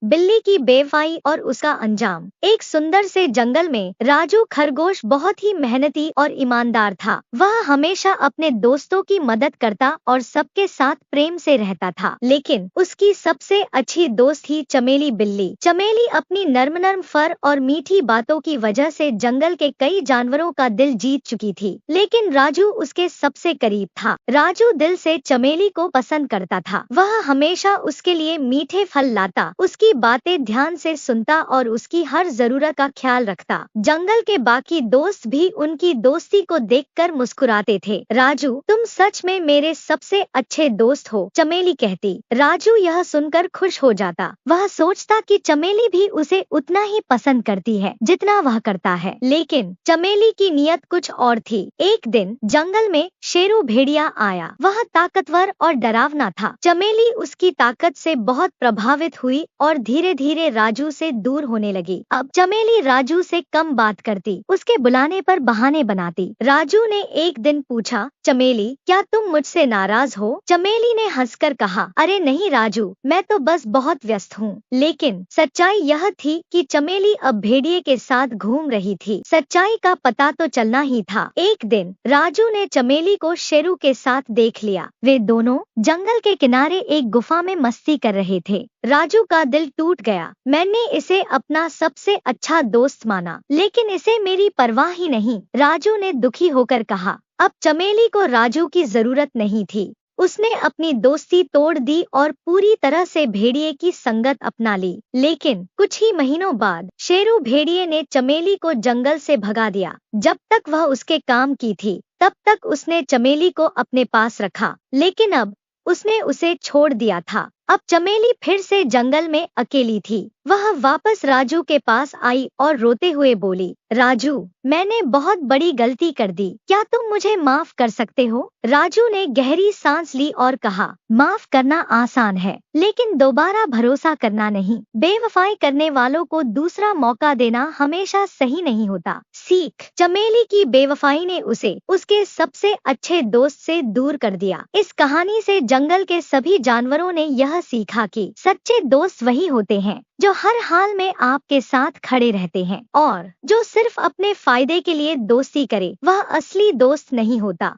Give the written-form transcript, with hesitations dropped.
बिल्ली की बेवफाई और उसका अंजाम। एक सुंदर से जंगल में राजू खरगोश बहुत ही मेहनती और ईमानदार था। वह हमेशा अपने दोस्तों की मदद करता और सबके साथ प्रेम से रहता था। लेकिन उसकी सबसे अच्छी दोस्त थी चमेली बिल्ली। चमेली अपनी नर्म नर्म फर और मीठी बातों की वजह से जंगल के कई जानवरों का दिल जीत चुकी थी। लेकिन राजू उसके सबसे करीब था। राजू दिल से चमेली को पसंद करता था। वह हमेशा उसके लिए मीठे फल लाता, उसकी बातें ध्यान से सुनता और उसकी हर जरूरत का ख्याल रखता। जंगल के बाकी दोस्त भी उनकी दोस्ती को देखकर मुस्कुराते थे। राजू, तुम सच में मेरे सबसे अच्छे दोस्त हो, चमेली कहती। राजू यह सुनकर खुश हो जाता। वह सोचता कि चमेली भी उसे उतना ही पसंद करती है जितना वह करता है। लेकिन चमेली की नीयत कुछ और थी। एक दिन जंगल में शेरू भेड़िया आया। वह ताकतवर और डरावना था। चमेली उसकी ताकत से बहुत प्रभावित हुई और धीरे धीरे राजू से दूर होने लगी। अब चमेली राजू से कम बात करती, उसके बुलाने पर बहाने बनाती। राजू ने एक दिन पूछा, चमेली, क्या तुम मुझसे नाराज हो? चमेली ने हंसकर कहा, अरे नहीं राजू, मैं तो बस बहुत व्यस्त हूँ। लेकिन सच्चाई यह थी कि चमेली अब भेड़िए के साथ घूम रही थी। सच्चाई का पता तो चलना ही था। एक दिन राजू ने चमेली को शेरू के साथ देख लिया। वे दोनों जंगल के किनारे एक गुफा में मस्ती कर रहे थे। राजू का दिल टूट गया। मैंने इसे अपना सबसे अच्छा दोस्त माना, लेकिन इसे मेरी परवाह ही नहीं, राजू ने दुखी होकर कहा। अब चमेली को राजू की जरूरत नहीं थी। उसने अपनी दोस्ती तोड़ दी और पूरी तरह से भेड़िए की संगत अपना ली। लेकिन कुछ ही महीनों बाद शेरू भेड़िए ने चमेली को जंगल से भगा दिया। जब तक वह उसके काम की थी, तब तक उसने चमेली को अपने पास रखा, लेकिन अब उसने उसे छोड़ दिया था। अब चमेली फिर से जंगल में अकेली थी। वह वापस राजू के पास आई और रोते हुए बोली, राजू, मैंने बहुत बड़ी गलती कर दी, क्या तुम मुझे माफ कर सकते हो? राजू ने गहरी सांस ली और कहा, माफ करना आसान है, लेकिन दोबारा भरोसा करना नहीं। बेवफाई करने वालों को दूसरा मौका देना हमेशा सही नहीं होता। सीख, चमेली की बेवफाई ने उसे उसके सबसे अच्छे दोस्त से दूर कर दिया। इस कहानी से जंगल के सभी जानवरों ने यह सीखा कि सच्चे दोस्त वही होते हैं जो हर हाल में आपके साथ खड़े रहते हैं, और जो सिर्फ अपने फायदे के लिए दोस्ती करे वह असली दोस्त नहीं होता।